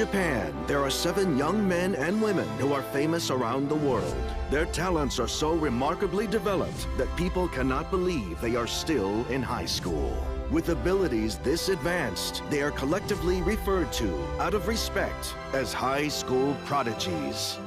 Japan, there are 7 young men and women who are famous around the world. Their talents are so remarkably developed that people cannot believe they are still in high school. With abilities this advanced, they are collectively referred to, out of respect, as high school prodigies.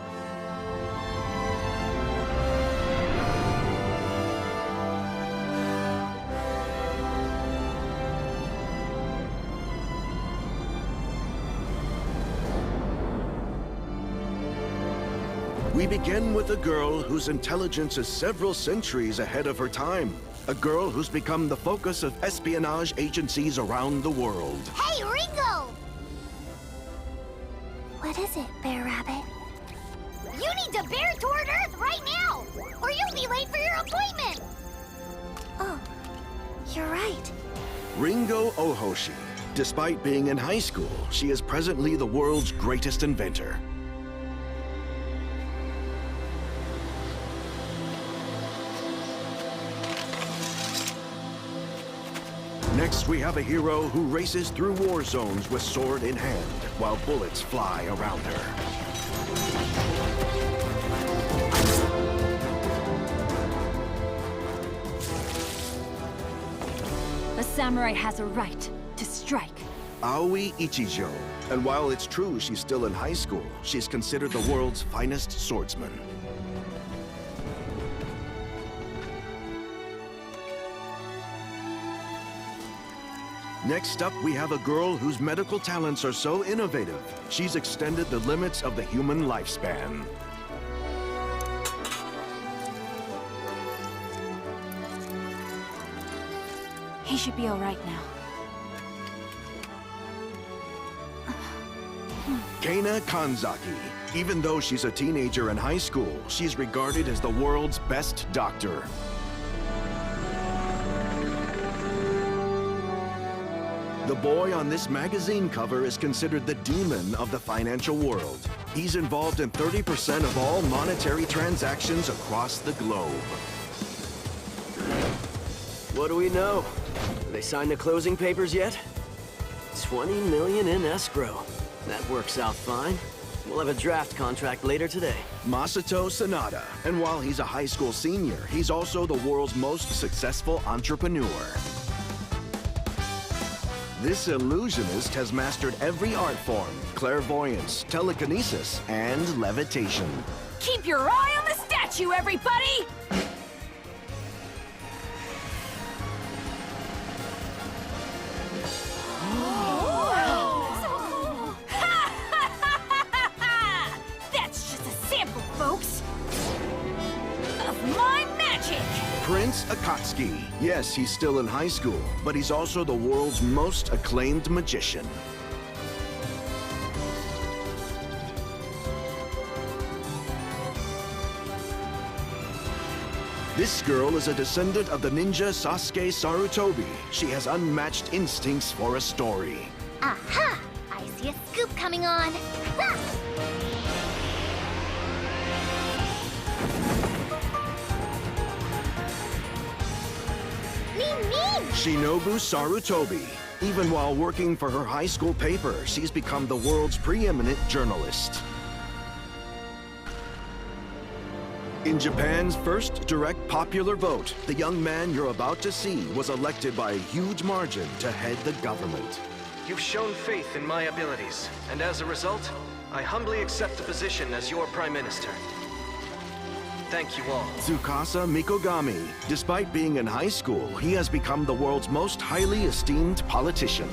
We begin with a girl whose intelligence is several centuries ahead of her time. A girl who's become the focus of espionage agencies around the world. Hey, Ringo! What is it, Bear Rabbit? You need to bear toward Earth right now, or you'll be late for your appointment! Oh, you're right. Ringo Ohoshi. Despite being in high school, she is presently the world's greatest inventor. Next, we have a hero who races through war zones with sword in hand, while bullets fly around her. A samurai has a right to strike. Aoi Ichijo. And while it's true she's still in high school, she's considered the world's finest swordsman. Next up, we have a girl whose medical talents are so innovative, she's extended the limits of the human lifespan. He should be all right now. Kana Kanzaki. Even though she's a teenager in high school, she's regarded as the world's best doctor. The boy on this magazine cover is considered the demon of the financial world. He's involved in 30% of all monetary transactions across the globe. What do we know? Have they signed the closing papers yet? 20 million in escrow. That works out fine. We'll have a draft contract later today. Masato Sanada. And while he's a high school senior, he's also the world's most successful entrepreneur. This illusionist has mastered every art form: clairvoyance, telekinesis, and levitation. Keep your eye on the statue, everybody! That's just a sample, folks, of my magic! Prince Akatsuki. Yes, he's still in high school, but he's also the world's most acclaimed magician. This girl is a descendant of the ninja Sasuke Sarutobi. She has unmatched instincts for a story. Aha! I see a scoop coming on. Ha! Shinobu Sarutobi. Even while working for her high school paper, she's become the world's preeminent journalist. In Japan's first direct popular vote, the young man you're about to see was elected by a huge margin to head the government. You've shown faith in my abilities, and as a result, I humbly accept the position as your Prime Minister. Thank you all. Tsukasa Mikogami. Despite being in high school, he has become the world's most highly esteemed politician.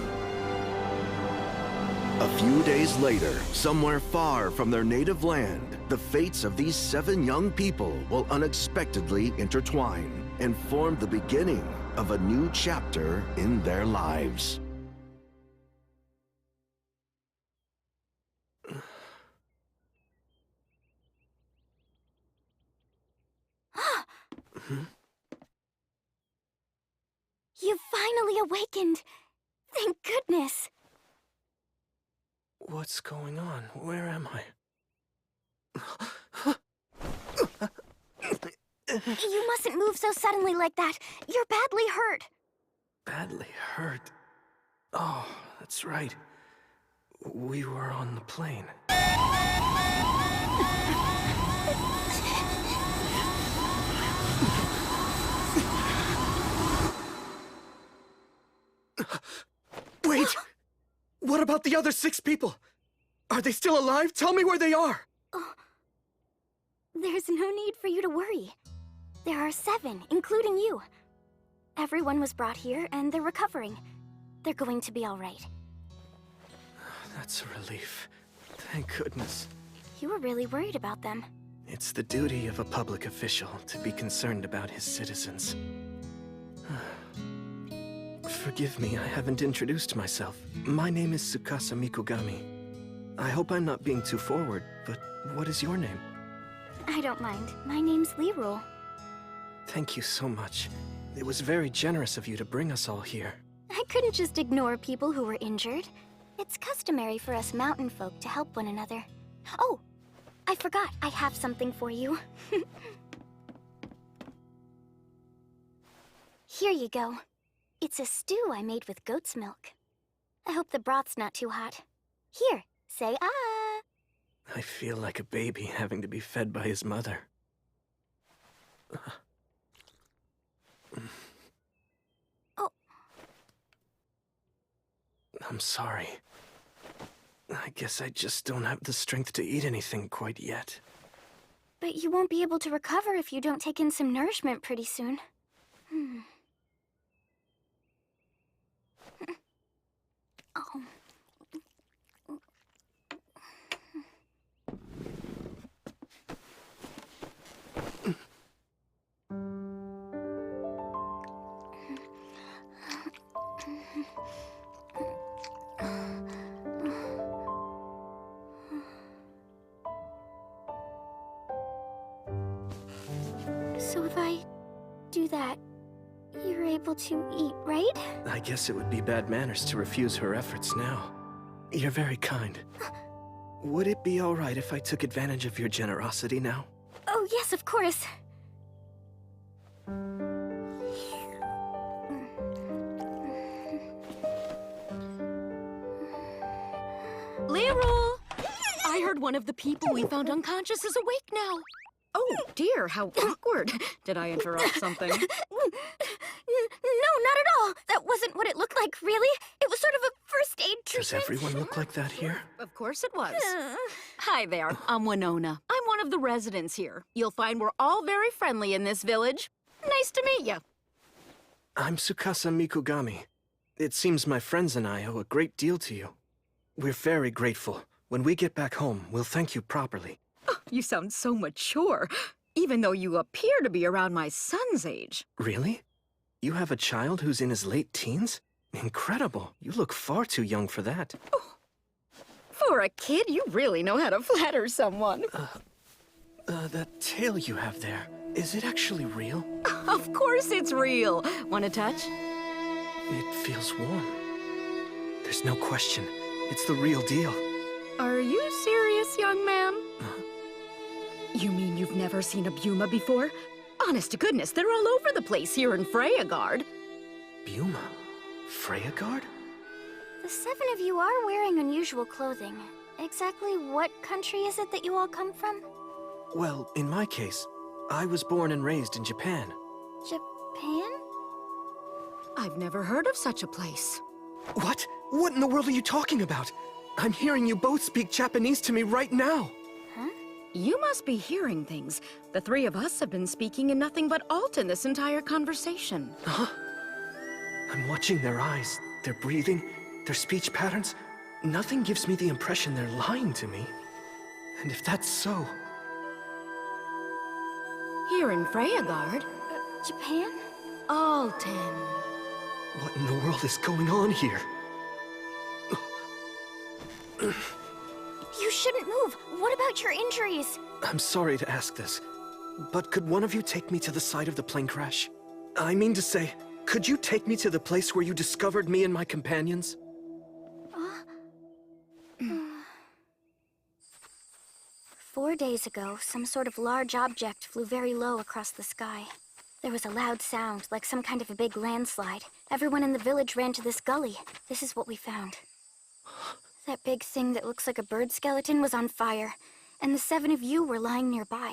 A few days later, somewhere far from their native land, the fates of these 7 young people will unexpectedly intertwine and form the beginning of a new chapter in their lives. You finally awakened. Thank goodness. What's going on? Where am I? You mustn't move so suddenly like that. You're badly hurt. Badly hurt? Oh, that's right. We were on the plane. Wait! What about the other 6 people? Are they still alive? Tell me where they are! Oh. There's no need for you to worry. There are 7, including you. Everyone was brought here, and they're recovering. They're going to be all right. That's a relief. Thank goodness. You were really worried about them. It's the duty of a public official to be concerned about his citizens. Forgive me, I haven't introduced myself. My name is Tsukasa Mikogami. I hope I'm not being too forward, but what is your name? I don't mind. My name's Lirul. Thank you so much. It was very generous of you to bring us all here. I couldn't just ignore people who were injured. It's customary for us mountain folk to help one another. Oh, I forgot. I have something for you. Here you go. It's a stew I made with goat's milk. I hope the broth's not too hot. Here, say ah. I feel like a baby having to be fed by his mother. Oh. I'm sorry. I guess I just don't have the strength to eat anything quite yet. But you won't be able to recover if you don't take in some nourishment pretty soon. Oh. So if I do that, you're able to eat, right? I guess it would be bad manners to refuse her efforts now. You're very kind. Would it be all right if I took advantage of your generosity now? Oh, yes, of course. Lirul! I heard one of the people we found unconscious is awake now. Oh, dear, how awkward. Did I interrupt something? No, not at all. That wasn't what it looked like, really. It was sort of a first aid Does treatment. everyone look like that here? Of course it was. Hi there, I'm Winona. I'm one of the residents here. You'll find we're all very friendly in this village. Nice to meet you. I'm Tsukasa Mikogami. It seems my friends and I owe a great deal to you. We're very grateful. When we get back home, we'll thank you properly. You sound so mature, even though you appear to be around my son's age. Really? You have a child who's in his late teens? Incredible. You look far too young for that. Oh. For a kid, you really know how to flatter someone. That tail you have there, is it actually real? Of course it's real. Want a touch? It feels warm. There's no question. It's the real deal. Are you serious, young man? You mean you've never seen a Buma before? Honest to goodness, they're all over the place here in Freyagard. Buma? Freyagard? The 7 of you are wearing unusual clothing. Exactly what country is it that you all come from? Well, in my case, I was born and raised in Japan. Japan? I've never heard of such a place. What? What in the world are you talking about? I'm hearing you both speak Japanese to me right now. Huh? You must be hearing things. The 3 of us have been speaking in nothing but Alton this entire conversation. Huh? I'm watching their eyes, their breathing, their speech patterns. Nothing gives me the impression they're lying to me. And if that's so... Here in Freyagard? Japan? Alton. What in the world is going on here? You shouldn't move. What about your injuries? I'm sorry to ask this, but could one of you take me to the site of the plane crash? I mean to say, could you take me to the place where you discovered me and my companions? 4 days ago, some sort of large object flew very low across the sky. There was a loud sound, like some kind of a big landslide. Everyone in the village ran to this gully. This is what we found. That big thing that looks like a bird skeleton was on fire, and the 7 of you were lying nearby.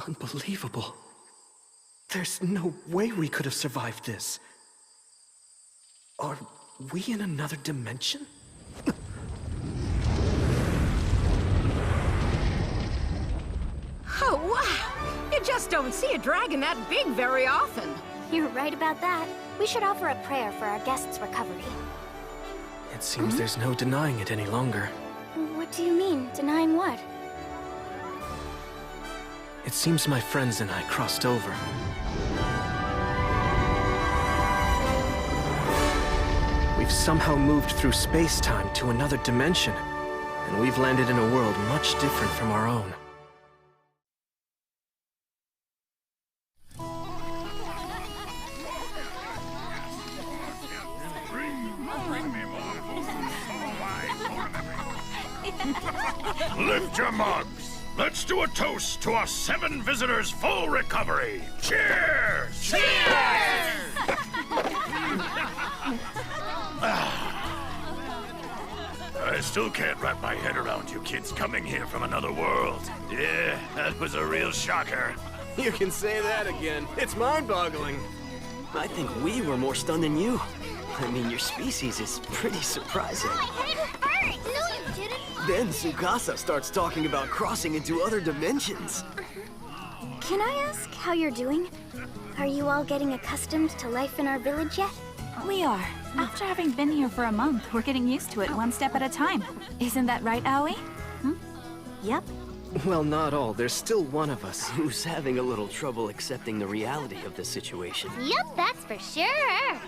Unbelievable. There's no way we could have survived this. Are we in another dimension? Oh, wow! You just don't see a dragon that big very often. You're right about that. We should offer a prayer for our guest's recovery. It seems there's no denying it any longer. What do you mean? Denying what? It seems my friends and I crossed over. We've somehow moved through space-time to another dimension, and we've landed in a world much different from our own. Lift your mugs. Let's do a toast to our 7 visitors' full recovery. Cheers! Cheers! I still can't wrap my head around you kids coming here from another world. Yeah, that was a real shocker. You can say that again. It's mind-boggling. I think we were more stunned than you. I mean, your species is pretty surprising. I hit it first! No, you didn't! Then Tsukasa starts talking about crossing into other dimensions. Can I ask how you're doing? Are you all getting accustomed to life in our village yet? We are. After having been here for a month, we're getting used to it one step at a time. Isn't that right, Aoi? Yep. Well, not all. There's still one of us. Who's having a little trouble accepting the reality of the situation. Yep, that's for sure.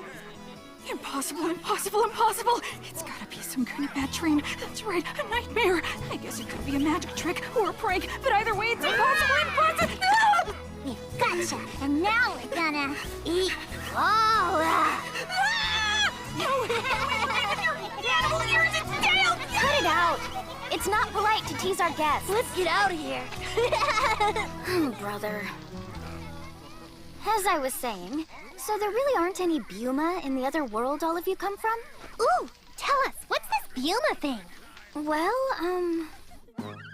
Impossible, impossible, impossible! It's gotta be some kind of bad dream. That's right, a nightmare. I guess it could be a magic trick or a prank, but either way, it's impossible, impossible! No! We gotcha, and now we're gonna eat Lola. No! With your animal ears and tail! Cut it out. It's not polite to tease our guests. Let's get out of here. Brother. As I was saying, so there really aren't any Buma in the other world all of you come from? Ooh, tell us, what's this Buma thing? Well,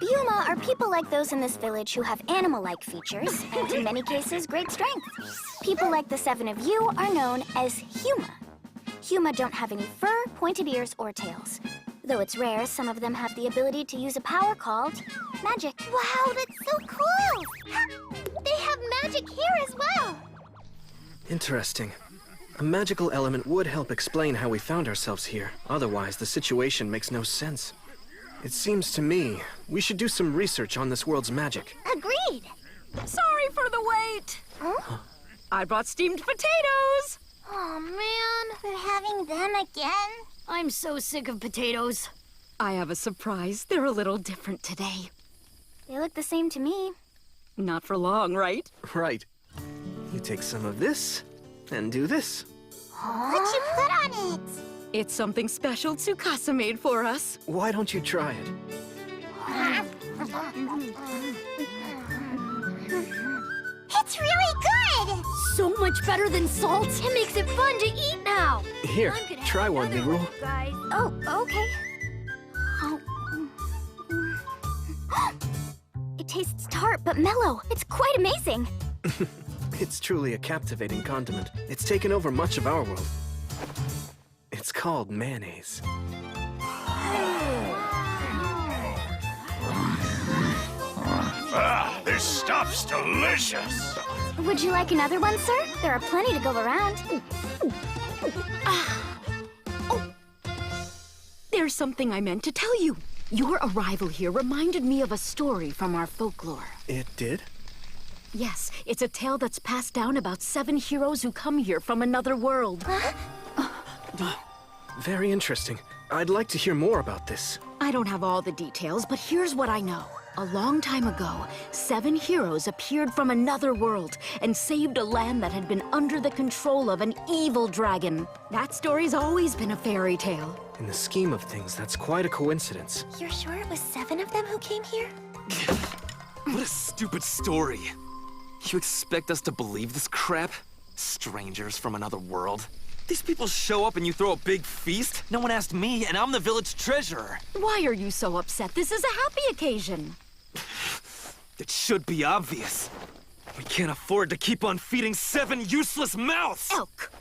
Buma are people like those in this village who have animal-like features, and in many cases, great strength. People like the 7 of you are known as Huma. Huma don't have any fur, pointed ears, or tails. Though it's rare, some of them have the ability to use a power called magic. Wow, that's so cool! They have magic here as well! Interesting. A magical element would help explain how we found ourselves here. Otherwise, the situation makes no sense. It seems to me we should do some research on this world's magic. Agreed! Sorry for the wait. Huh? I brought steamed potatoes. Oh man, we're having them again? I'm so sick of potatoes. I have a surprise. They're a little different today. They look the same to me. Not for long, right? Right. You take some of this, and do this. What'd you put on it? It's something special Tsukasa made for us. Why don't you try it? It's really good! So much better than salt. It makes it fun to eat now! Here, try one, Miru. Oh, okay. It tastes tart but mellow. It's quite amazing. It's truly a captivating condiment. It's taken over much of our world. It's called mayonnaise. Ah, this stuff's delicious. Would you like another one, sir? There are plenty to go around. There's something I meant to tell you. Your arrival here reminded me of a story from our folklore. It did? Yes, it's a tale that's passed down about 7 heroes who come here from another world. Very interesting. I'd like to hear more about this. I don't have all the details, but here's what I know. A long time ago, 7 heroes appeared from another world and saved a land that had been under the control of an evil dragon. That story's always been a fairy tale. In the scheme of things, that's quite a coincidence. You're sure it was 7 of them who came here? What a stupid story. You expect us to believe this crap? Strangers from another world? These people show up and you throw a big feast? No one asked me, and I'm the village treasurer. Why are you so upset? This is a happy occasion. It should be obvious. We can't afford to keep on feeding 7 useless mouths! Elk!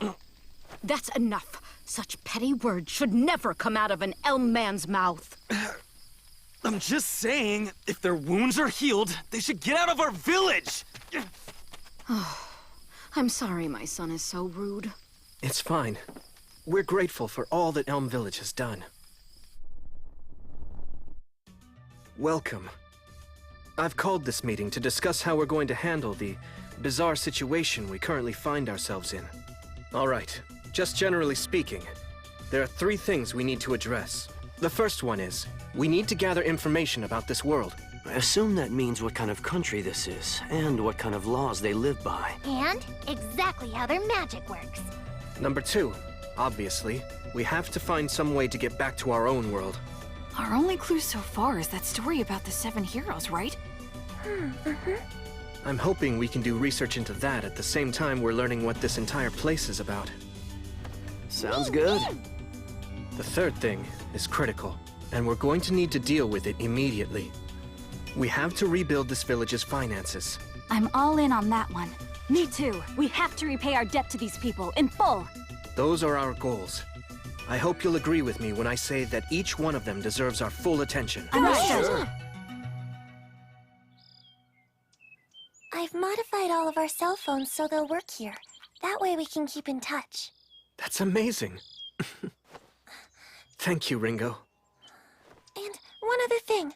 That's enough. Such petty words should never come out of an elm man's mouth. I'm just saying, if their wounds are healed, they should get out of our village! I'm sorry my son is so rude. It's fine. We're grateful for all that Elm Village has done. Welcome. I've called this meeting to discuss how we're going to handle the bizarre situation we currently find ourselves in. All right, just generally speaking, there are 3 things we need to address. The first one is, we need to gather information about this world. I assume that means what kind of country this is, and what kind of laws they live by. And exactly how their magic works. Number 2, obviously, we have to find some way to get back to our own world. Our only clue so far is that story about the 7 heroes, right? I'm hoping we can do research into that at the same time we're learning what this entire place is about. Sounds good. The third thing is critical, and we're going to need to deal with it immediately. We have to rebuild this village's finances. I'm all in on that one. Me too. We have to repay our debt to these people in full. Those are our goals. I hope you'll agree with me when I say that each one of them deserves our full attention. Understood. I've modified all of our cell phones so they'll work here. That way we can keep in touch. That's amazing. Thank you, Ringo. And one other thing.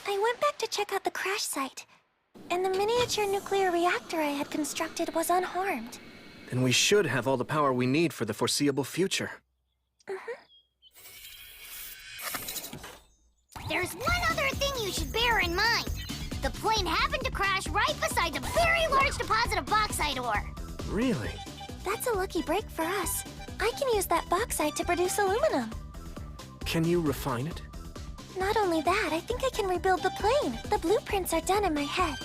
I went back to check out the crash site, and the miniature nuclear reactor I had constructed was unharmed. Then we should have all the power we need for the foreseeable future. There's one other thing you should bear in mind. The plane happened to crash right beside a very large deposit of bauxite ore. Really? That's a lucky break for us. I can use that bauxite to produce aluminum. Can you refine it? Not only that, I think I can rebuild the plane. The blueprints are done in my head.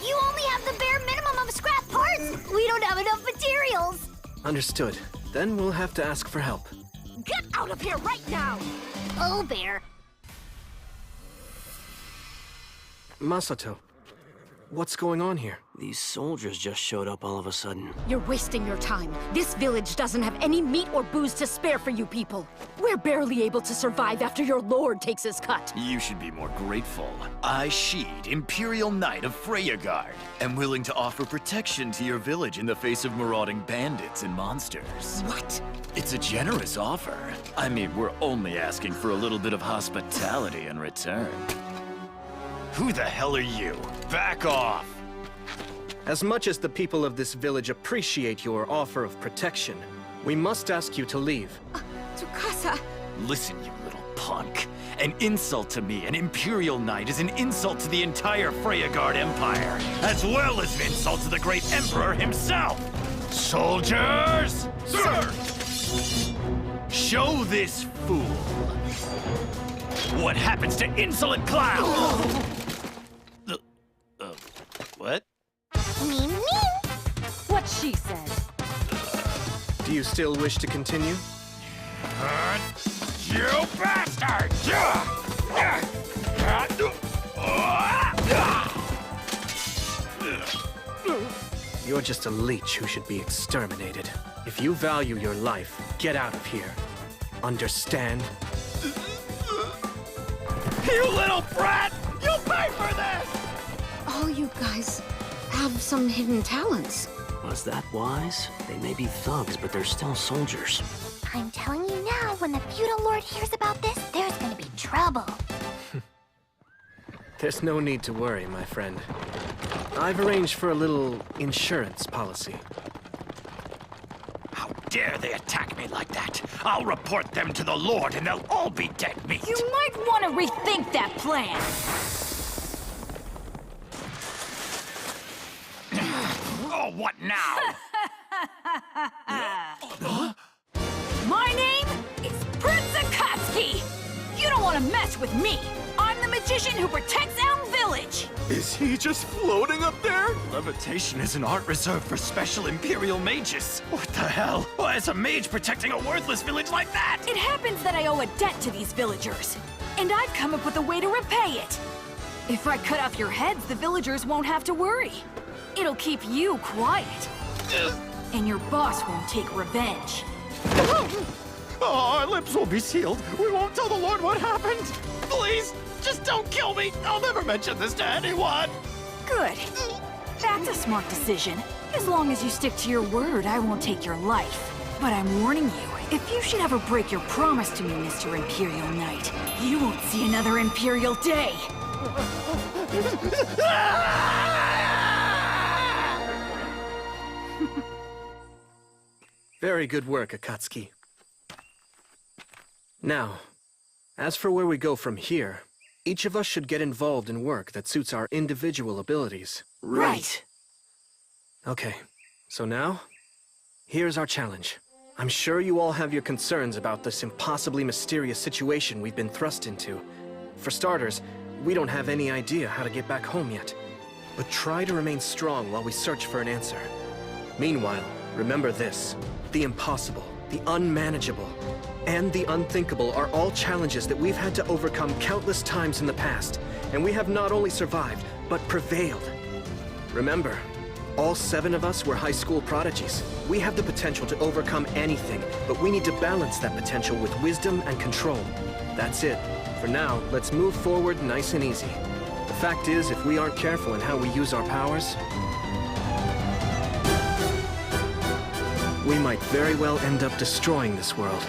You only have the bare minimum of scrap parts! We don't have enough materials! Understood. Then we'll have to ask for help. Get out of here right now! Oh, Bear. Masato, what's going on here? These soldiers just showed up all of a sudden. You're wasting your time. This village doesn't have any meat or booze to spare for you people. We're barely able to survive after your lord takes his cut. You should be more grateful. I, Sheed, Imperial Knight of Freyagard, am willing to offer protection to your village in the face of marauding bandits and monsters. What? It's a generous offer. I mean, we're only asking for a little bit of hospitality in return. Who the hell are you? Back off! As much as the people of this village appreciate your offer of protection, we must ask you to leave. Tsukasa! Listen, you little punk. An insult to me, an Imperial Knight, is an insult to the entire Freyagard Empire, as well as an insult to the great Emperor himself! Soldiers! Sir! Show this fool what happens to insolent clowns! What? Me. What she said. Do you still wish to continue? You bastard! You're just a leech who should be exterminated. If you value your life, get out of here. Understand? You little brat! You'll pay for this! All you guys have some hidden talents. Was that wise? They may be thugs, but they're still soldiers. I'm telling you now, when the feudal lord hears about this, there's gonna be trouble. There's no need to worry, my friend. I've arranged for a little insurance policy. How dare they attack me like that? I'll report them to the Lord and they'll all be dead meat! You might want to rethink that plan. Oh, what now? My name is Prodigies. You don't want to mess with me. I'm the magician who protects Elm Village. Is he just floating up there? Levitation is an art reserved for special Imperial mages. What the hell? Why is a mage protecting a worthless village like that? It happens that I owe a debt to these villagers, and I've come up with a way to repay it. If I cut off your heads, the villagers won't have to worry. It'll keep you quiet. And your boss won't take revenge. Oh, our lips will be sealed. We won't tell the Lord what happened. Please, just don't kill me. I'll never mention this to anyone. Good. That's a smart decision. As long as you stick to your word, I won't take your life. But I'm warning you, if you should ever break your promise to me, Mr. Imperial Knight, you won't see another Imperial day. Very good work, Akatsuki. Now, as for where we go from here, each of us should get involved in work that suits our individual abilities. Right. Okay, so now, here's our challenge. I'm sure you all have your concerns about this impossibly mysterious situation we've been thrust into. For starters, we don't have any idea how to get back home yet. But try to remain strong while we search for an answer. Meanwhile, remember this. The impossible, the unmanageable, and the unthinkable are all challenges that we've had to overcome countless times in the past, and we have not only survived, but prevailed. Remember, all 7 of us were high school prodigies. We have the potential to overcome anything, but we need to balance that potential with wisdom and control. That's it. For now, let's move forward nice and easy. The fact is, if we aren't careful in how we use our powers, we might very well end up destroying this world.